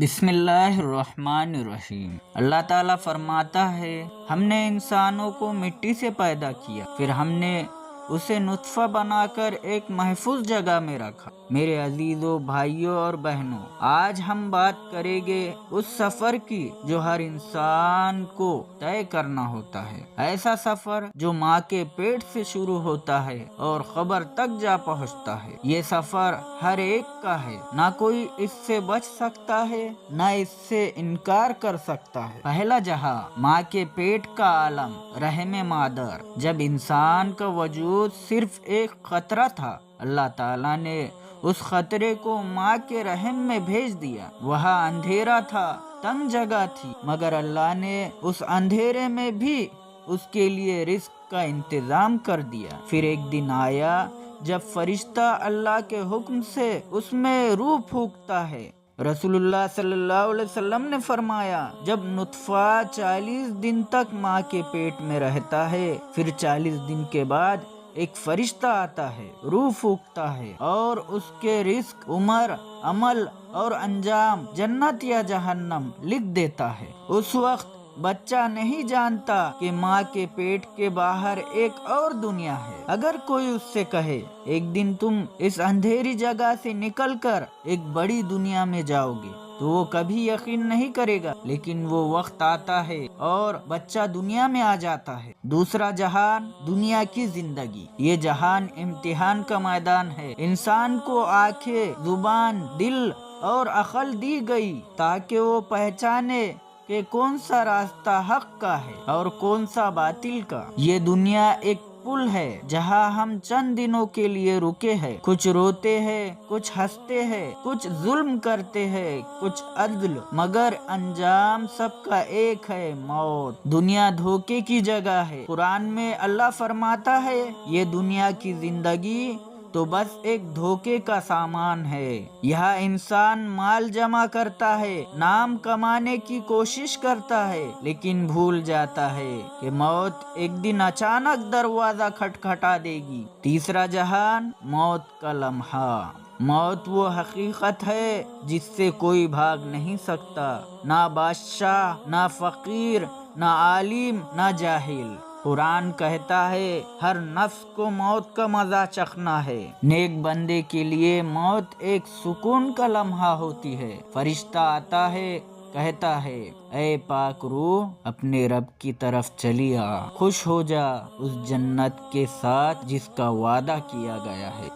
بسم اللہ الرحمن الرحیم۔ اللہ تعالیٰ فرماتا ہے، ہم نے انسانوں کو مٹی سے پیدا کیا، پھر ہم نے اسے نطفہ بنا کر ایک محفوظ جگہ میں رکھا۔ میرے عزیزوں، بھائیوں اور بہنوں، آج ہم بات کریں گے اس سفر کی جو ہر انسان کو طے کرنا ہوتا ہے۔ ایسا سفر جو ماں کے پیٹ سے شروع ہوتا ہے اور قبر تک جا پہنچتا ہے۔ یہ سفر ہر ایک کا ہے، نہ کوئی اس سے بچ سکتا ہے نہ اس سے انکار کر سکتا ہے۔ پہلا جہاں، ماں کے پیٹ کا عالم، رحم مادر۔ جب انسان کا وجود صرف ایک قطرہ تھا، اللہ تعالیٰ نے اس قطرے کو ماں کے رحم میں بھیج دیا۔ وہاں اندھیرا تھا، تنگ جگہ تھی، مگر اللہ نے اس اندھیرے میں بھی اس کے لیے رزق کا انتظام کر دیا۔ پھر ایک دن آیا جب فرشتہ اللہ کے حکم سے اس میں روح پھونکتا ہے۔ رسول اللہ صلی اللہ علیہ وسلم نے فرمایا، جب نطفہ 40 دن تک ماں کے پیٹ میں رہتا ہے، پھر 40 دن کے بعد ایک فرشتہ آتا ہے، روح پھونکتا ہے اور اس کے رزق، عمر، عمل اور انجام، جنت یا جہنم لکھ دیتا ہے۔ اس وقت بچہ نہیں جانتا کہ ماں کے پیٹ کے باہر ایک اور دنیا ہے۔ اگر کوئی اس سے کہے، ایک دن تم اس اندھیری جگہ سے نکل کر ایک بڑی دنیا میں جاؤ گے، تو وہ کبھی یقین نہیں کرے گا، لیکن وہ وقت آتا ہے اور بچہ دنیا میں آ جاتا ہے۔ دوسرا جہان، دنیا کی زندگی۔ یہ جہان امتحان کا میدان ہے۔ انسان کو آنکھیں، زبان، دل اور عقل دی گئی تاکہ وہ پہچانے کہ کون سا راستہ حق کا ہے اور کون سا باطل کا۔ یہ دنیا ایک پل ہے جہاں ہم چند دنوں کے لیے رکے ہیں۔ کچھ روتے ہیں، کچھ ہنستے ہیں، کچھ ظلم کرتے ہیں، کچھ عدل، مگر انجام سب کا ایک ہے، موت۔ دنیا دھوکے کی جگہ ہے۔ قرآن میں اللہ فرماتا ہے، یہ دنیا کی زندگی تو بس ایک دھوکے کا سامان ہے۔ یہاں انسان مال جمع کرتا ہے، نام کمانے کی کوشش کرتا ہے، لیکن بھول جاتا ہے کہ موت ایک دن اچانک دروازہ کھٹکھٹا دے گی۔ تیسرا جہان، موت کا لمحہ۔ موت وہ حقیقت ہے جس سے کوئی بھاگ نہیں سکتا، نہ بادشاہ، نہ فقیر، نہ عالم، نہ جاہل۔ قرآن کہتا ہے، ہر نفس کو موت کا مزہ چکھنا ہے۔ نیک بندے کے لیے موت ایک سکون کا لمحہ ہوتی ہے۔ فرشتہ آتا ہے، کہتا ہے، اے پاک روح، اپنے رب کی طرف چلی آ، خوش ہو جا اس جنت کے ساتھ جس کا وعدہ کیا گیا ہے۔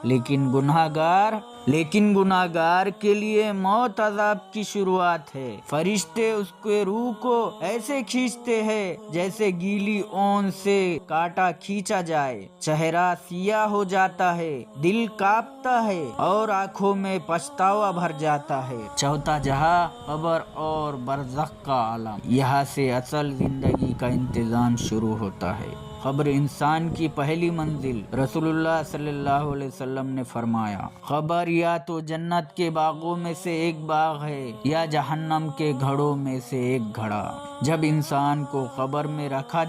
لیکن گناہگار کے لیے موت عذاب کی شروعات ہے۔ فرشتے اس کے روح کو ایسے کھینچتے ہیں جیسے گیلی اون سے کانٹا کھینچا جائے۔ چہرہ سیاہ ہو جاتا ہے، دل کانپتا ہے اور آنکھوں میں پچھتاوا بھر جاتا ہے۔ چوتھا جہاں، قبر اور برزخ کا عالم۔ یہاں سے اصل زندگی کا انتظام شروع ہوتا ہے۔ قبر انسان کی پہلی منزل۔ رسول اللہ صلی اللہ علیہ وسلم نے فرمایا، قبر یا تو جنت کے باغوں میں سے ایک باغ ہے یا جہنم کے گھڑوں میں سے ایک گھڑا۔ جب انسان کو قبر میں رکھا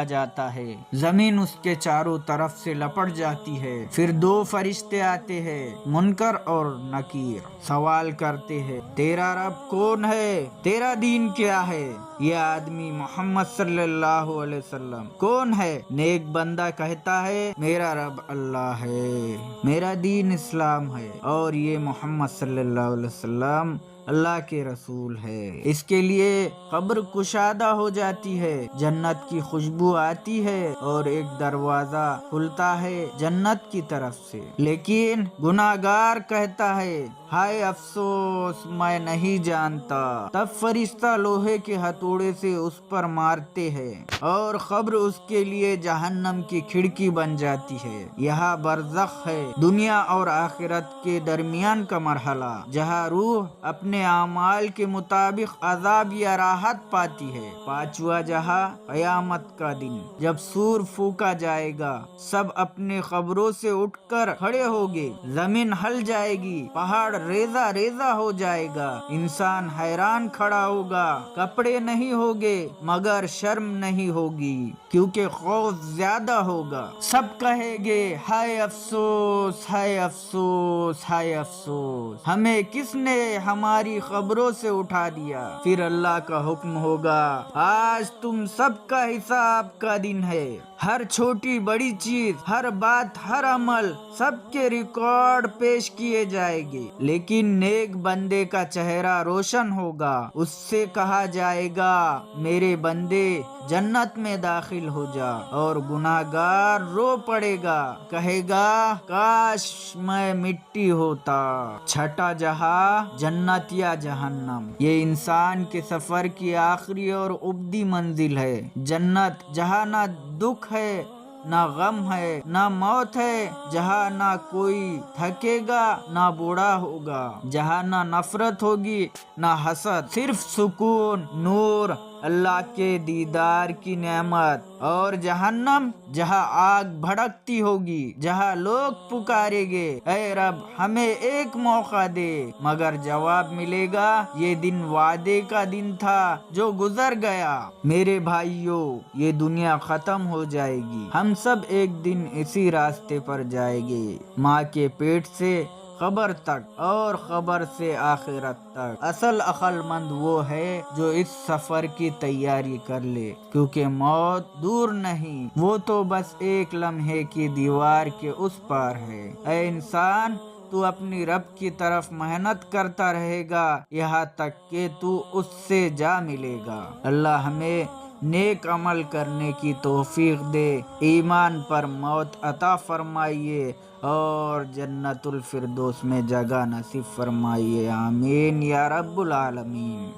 جاتا ہے، زمین اس کے چاروں طرف سے لپٹ جاتی ہے۔ پھر دو فرشتے آتے ہیں، منکر اور نکیر، سوال کرتے ہیں، تیرا رب کون ہے؟ تیرا دین کیا ہے؟ یہ آدمی محمد صلی اللہ علیہ وسلم کون ہے؟ نیک بندہ کہتا ہے، میرا رب اللہ ہے، میرا دین اسلام ہے اور یہ محمد صلی اللہ علیہ وسلم اللہ کے رسول ہے۔ اس کے لیے قبر کشادہ ہو جاتی ہے، جنت کی خوشبو آتی ہے اور ایک دروازہ کھلتا ہے جنت کی طرف سے۔ لیکن گناہگار کہتا ہے، ہائے افسوس، میں نہیں جانتا۔ تب فرشتہ لوہے کے ہتھوڑے سے اس پر مارتے ہیں اور قبر اس کے لیے جہنم کی کھڑکی بن جاتی ہے۔ یہاں برزخ ہے، دنیا اور آخرت کے درمیان کا مرحلہ، جہاں روح اپنے اعمال کے مطابق عذاب یا راحت پاتی ہے۔ پانچواں جہاں، قیامت کا دن، جب سور پھونکا جائے گا، سب اپنے قبروں سے اٹھ کر کھڑے ہوگے، زمین ہل جائے گی، پہاڑ ریزہ ریزہ ہو جائے گا، انسان حیران کھڑا ہوگا، کپڑے نہیں ہوگے مگر شرم نہیں ہوگی کیونکہ خوف زیادہ ہوگا۔ سب کہیں گے ہائے افسوس ہائے افسوس ہائے افسوس، ہمیں کس نے ہماری خبروں سے اٹھا دیا۔ پھر اللہ کا حکم ہوگا آج تم سب کا حساب کا دن ہے، ہر چھوٹی بڑی چیز، ہر بات، ہر عمل، سب کے ریکارڈ پیش کیے جائیں گے۔ لیکن نیک بندے کا چہرہ روشن ہوگا، اس سے کہا جائے گا میرے بندے جنت میں داخل ہو جا، اور گناہگار رو پڑے گا، کہے گا کاش میں مٹی ہوتا۔ چھٹا جہاں جنت یا جہنم، یہ انسان کے سفر کی آخری اور ابدی منزل ہے۔ جنت جہاں نہ دکھ ہے، نہ غم ہے، نہ موت ہے، جہاں نہ کوئی تھکے گا نہ بوڑھا ہوگا، جہاں نہ نفرت ہوگی نہ حسد، صرف سکون، نور، اللہ کے دیدار کی نعمت۔ اور جہنم جہاں آگ بھڑکتی ہوگی، جہاں لوگ پکاریں گے اے رب ہمیں ایک موقع دے، مگر جواب ملے گا یہ دن وعدے کا دن تھا جو گزر گیا۔ میرے بھائیوں، یہ دنیا ختم ہو جائے گی، ہم سب ایک دن اسی راستے پر جائیں گے، ماں کے پیٹ سے قبر تک اور قبر سے آخرت تک۔ اصل عقل مند وہ ہے جو اس سفر کی تیاری کر لے، کیونکہ موت دور نہیں، وہ تو بس ایک لمحے کی دیوار کے اس پار ہے۔ اے انسان، تو اپنی رب کی طرف محنت کرتا رہے گا یہاں تک کہ تو اس سے جا ملے گا۔ اللہ ہمیں نیک عمل کرنے کی توفیق دے، ایمان پر موت عطا فرمائیے اور جنت الفردوس میں جگہ نصیب فرمائیے، آمین یا رب العالمین۔